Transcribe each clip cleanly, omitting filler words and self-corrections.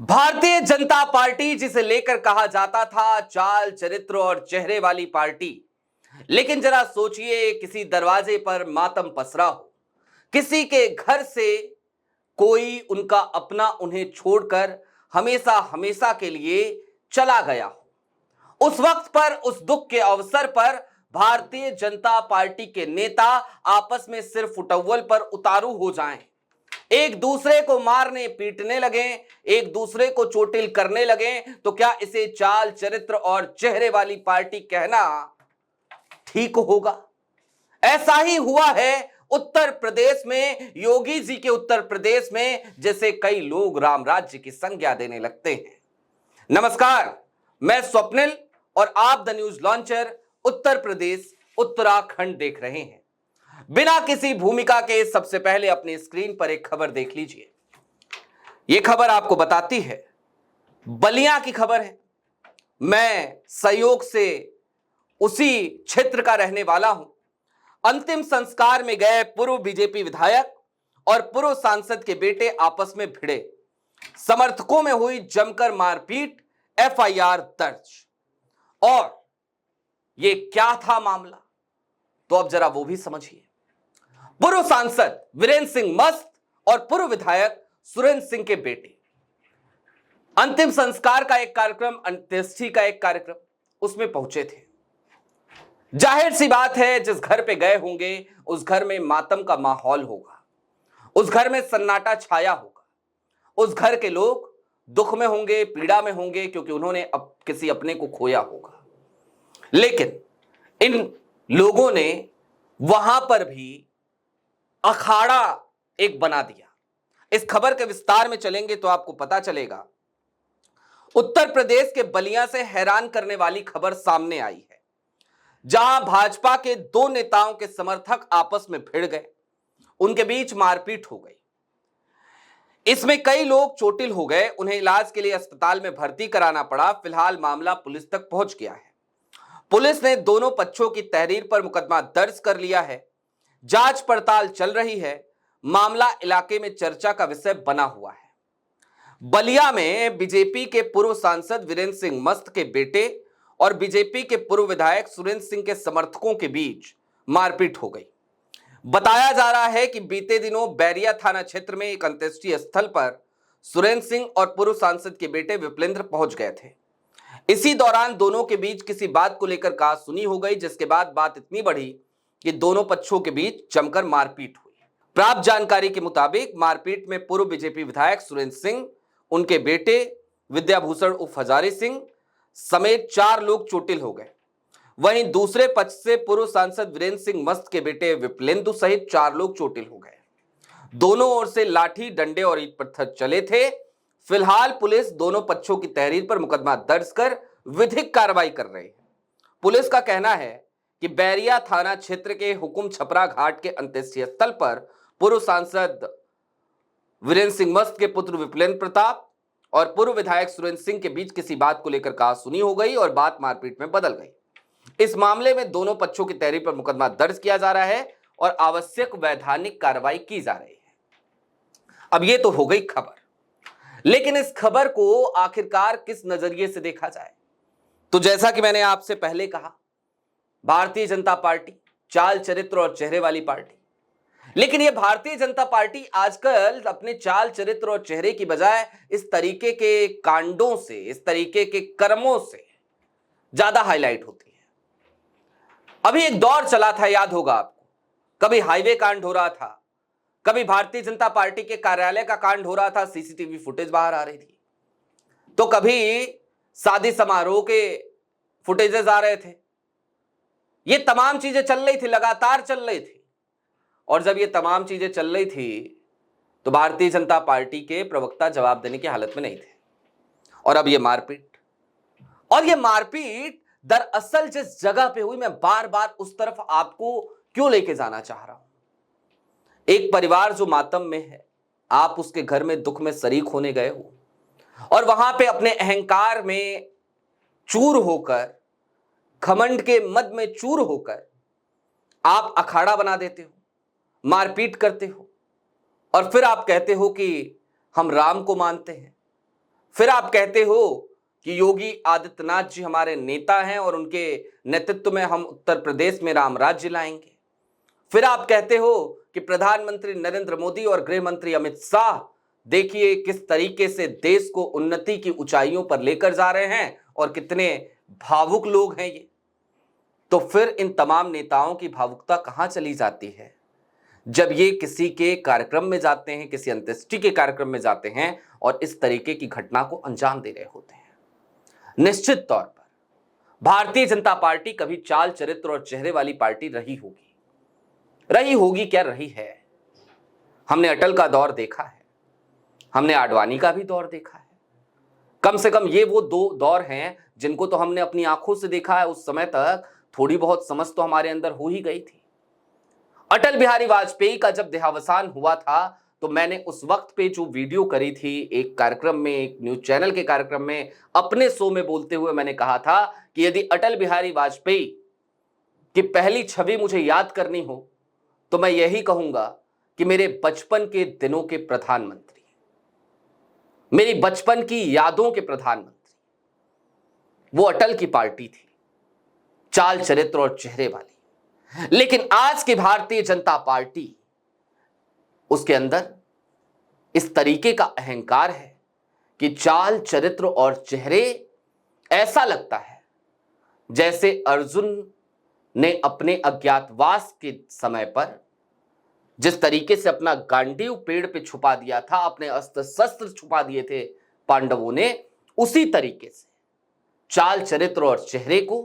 Bharatiya Janata party, जिसे लेकर कहा जाता था चाल चरित्र और चेहरे वाली पार्टी, लेकिन जरा सोचिए, किसी दरवाजे पर मातम पसरा हो, किसी के घर से कोई उनका अपना उन्हें छोड़कर हमेशा हमेशा के लिए चला गया हो। उस वक्त पर, उस दुख के अवसर पर भारतीय जनता पार्टी के नेता आपस में सिर फुटव्वल पर उतारू हो जाएं, एक दूसरे को मारने पीटने लगे, एक दूसरे को चोटिल करने लगे, तो क्या इसे चाल चरित्र और चेहरे वाली पार्टी कहना ठीक होगा? ऐसा ही हुआ है उत्तर प्रदेश में, योगी जी के उत्तर प्रदेश में, जैसे कई लोग राम राज्य की संज्ञा देने लगते हैं। नमस्कार, मैं स्वप्निल और आप the news launcher Uttar Pradesh Uttarakhand देख रहे हैं। बिना किसी भूमिका के सबसे पहले अपनी स्क्रीन पर एक खबर देख लीजिए। यह खबर आपको बताती है, बलिया की खबर है। मैं संयोग से उसी क्षेत्र का रहने वाला हूं। अंतिम संस्कार में गए पूर्व बीजेपी विधायक और पूर्व सांसद के बेटे आपस में भिड़े, समर्थकों में हुई जमकर मारपीट, एफआईआर दर्ज। और यह क्या था मामला, तो अब जरा वो भी समझिए। पूर्व सांसद वीरेंद्र सिंह मस्त और पूर्व विधायक सुरेंद्र सिंह के बेटे, अंतिम संस्कार का एक कार्यक्रम, अंत्येष्टि का एक कार्यक्रम, उसमें पहुंचे थे। जाहिर सी बात है, जिस घर पे गए होंगे उस घर में मातम का माहौल होगा, उस घर में सन्नाटा छाया होगा, उस घर के लोग दुख में होंगे, पीड़ा में होंगे, क्योंकि उन्होंने अब किसी अपने को खोया होगा। लेकिन इन लोगों ने वहां पर भी अखाड़ा एक बना दिया। इस खबर के विस्तार में चलेंगे तो आपको पता चलेगा। उत्तर प्रदेश के बलिया से हैरान करने वाली खबर सामने आई है, जहां भाजपा के दो नेताओं के समर्थक आपस में भिड़ गए, उनके बीच मारपीट हो गई। इसमें कई लोग चोटिल हो गए, उन्हें इलाज के लिए अस्पताल में भर्ती कराना पड़ा। फिलहाल मामला पुलिस तक पहुंच गया है। पुलिस ने दोनों पक्षों की तहरीर पर मुकदमा दर्ज कर लिया है। जांच पड़ताल चल रही है। मामला इलाके में चर्चा का विषय बना हुआ है। बलिया में बीजेपी के पूर्व सांसद वीरेंद्र सिंह मस्त के बेटे और बीजेपी के पूर्व विधायक सुरेंद्र सिंह के समर्थकों के बीच मारपीट हो गई। बताया जा रहा है कि बीते दिनों बैरिया थाना क्षेत्र में एक अंत्येष्टि स्थल पर सुरेंद्र सिंह और पूर्व सांसद के बेटे विप्लेंद्र पहुंच गए थे। इसी दौरान दोनों के बीच किसी बात को लेकर कहासुनी हो गई, जिसके बाद बात इतनी बढ़ी कि दोनों पक्षों के बीच जमकर मारपीट हुई। प्राप्त जानकारी के मुताबिक मारपीट में पूर्व बीजेपी विधायक सुरेंद्र सिंह, उनके बेटे विद्याभूषण उर्फ हजारी सिंह समेत 4 लोग चोटिल हो गए। वहीं दूसरे पक्ष से पूर्व सांसद वीरेंद्र सिंह मस्त के बेटे विप्लेंदु सहित 4 लोग चोटिल हो गए। दोनों ओर से लाठी, डंडे और ईंट पत्थर चले थे। फिलहाल पुलिस दोनों पक्षों की तहरीर पर मुकदमा दर्ज कर विधिक कार्रवाई कर रही है। पुलिस का कहना है कि बैरिया थाना क्षेत्र के हुकुम छपरा घाट के अंत्येष्टि स्थल पर पूर्व सांसद वीरेंद्र सिंह मस्त के पुत्र विप्लेंद्र प्रताप और पूर्व विधायक सुरेंद्र सिंह के बीच किसी बात को लेकर कहासुनी हो गई और बात मारपीट में बदल गई। इस मामले में दोनों पक्षों की तहरीर पर मुकदमा दर्ज किया जा रहा है और आवश्यक वैधानिक कार्रवाई की जा रही है। अब यह तो हो गई खबर, लेकिन इस खबर को आखिरकार किस नजरिए से देखा जाए? तो जैसा कि मैंने आपसे पहले कहा, भारतीय जनता पार्टी चाल चरित्र और चेहरे वाली पार्टी, लेकिन यह भारतीय जनता पार्टी आजकल अपने चाल चरित्र और चेहरे की बजाय इस तरीके के कांडों से, इस तरीके के कर्मों से ज्यादा हाईलाइट होती है। अभी एक दौर चला था, याद होगा आपको, कभी हाईवे कांड हो रहा था, कभी भारतीय जनता पार्टी के कार्यालय का कांड हो रहा था, सीसीटीवी फुटेज बाहर आ रही थी, तो कभी शादी समारोह के फुटेजेस आ रहे थे। ये तमाम चीजें चल रही थी, लगातार चल रही थी। और जब ये तमाम चीजें चल रही थी तो भारतीय जनता पार्टी के प्रवक्ता जवाब देने की हालत में नहीं थे। और अब ये मारपीट, और ये मारपीट दरअसल जिस जगह पे हुई, मैं बार बार उस तरफ आपको क्यों लेके जाना चाह रहा हूं। एक परिवार जो मातम में है, आप उसके घर में दुख में शरीक होने गए हो और वहां पे अपने अहंकार में चूर होकर, घमंड के मद में चूर होकर आप अखाड़ा बना देते हो, मारपीट करते हो और फिर आप कहते हो कि हम राम को मानते हैं। फिर आप कहते हो कि योगी आदित्यनाथ जी हमारे नेता हैं और उनके नेतृत्व में हम उत्तर प्रदेश में राम राज्य लाएंगे। फिर आप कहते हो कि प्रधानमंत्री नरेंद्र मोदी और गृह मंत्री अमित शाह देखिए किस तरीके से देश को उन्नति की ऊंचाइयों पर लेकर जा रहे हैं और कितने भावुक लोग हैं ये। तो फिर इन तमाम नेताओं की भावुकता कहां चली जाती है जब ये किसी के कार्यक्रम में जाते हैं, किसी अंत्येष्टि के कार्यक्रम में जाते हैं और इस तरीके की घटना को अंजाम दे रहे होते हैं। निश्चित तौर पर भारतीय जनता पार्टी कभी चाल चरित्र और चेहरे वाली पार्टी रही होगी क्या, रही है। हमने अटल का दौर देखा है, हमने आडवाणी का भी दौर देखा है। कम से कम ये वो दो दौर हैं जिनको तो हमने अपनी आंखों से देखा है। उस समय तक थोड़ी बहुत समझ तो हमारे अंदर हो ही गई थी। अटल बिहारी वाजपेयी का जब देहावसान हुआ था तो मैंने उस वक्त पे जो वीडियो करी थी एक कार्यक्रम में, एक न्यूज चैनल के कार्यक्रम में, अपने शो में बोलते हुए मैंने कहा था कि यदि अटल बिहारी वाजपेयी की पहली छवि मुझे याद करनी हो तो मैं यही कहूंगा कि मेरे बचपन के दिनों के प्रधानमंत्री, मेरी बचपन की यादों के प्रधानमंत्री, वो अटल की पार्टी थी, चाल चरित्र और चेहरे वाली। लेकिन आज की भारतीय जनता पार्टी, उसके अंदर इस तरीके का अहंकार है कि चाल चरित्र और चेहरे ऐसा लगता है जैसे अर्जुन ने अपने अज्ञातवास के समय पर जिस तरीके से अपना गांडीव पेड़ पे छुपा दिया था, अपने अस्त्र शस्त्र छुपा दिए थे पांडवों ने, उसी तरीके से चाल चरित्र और चेहरे को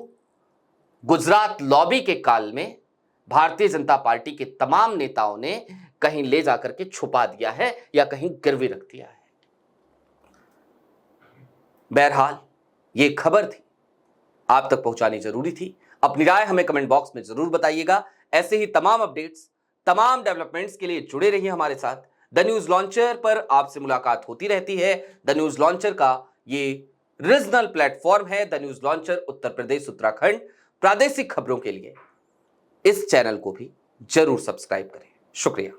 गुजरात लॉबी के काल में भारतीय जनता पार्टी के तमाम नेताओं ने कहीं ले जाकर के छुपा दिया है या कहीं गिरवी रख दिया है। बहरहाल ये खबर थी, आप तक पहुंचानी जरूरी थी। अपनी राय हमें कमेंट बॉक्स में जरूर बताइएगा। ऐसे ही तमाम अपडेट्स, तमाम डेवलपमेंट्स के लिए जुड़े रहिए हमारे साथ। द न्यूज लॉन्चर पर आपसे मुलाकात होती रहती है। द न्यूज लॉन्चर का ये रीजनल प्लेटफॉर्म है। The news launcher Uttar Pradesh, Uttarakhand प्रादेशिक खबरों के लिए इस चैनल को भी जरूर सब्सक्राइब करें। शुक्रिया।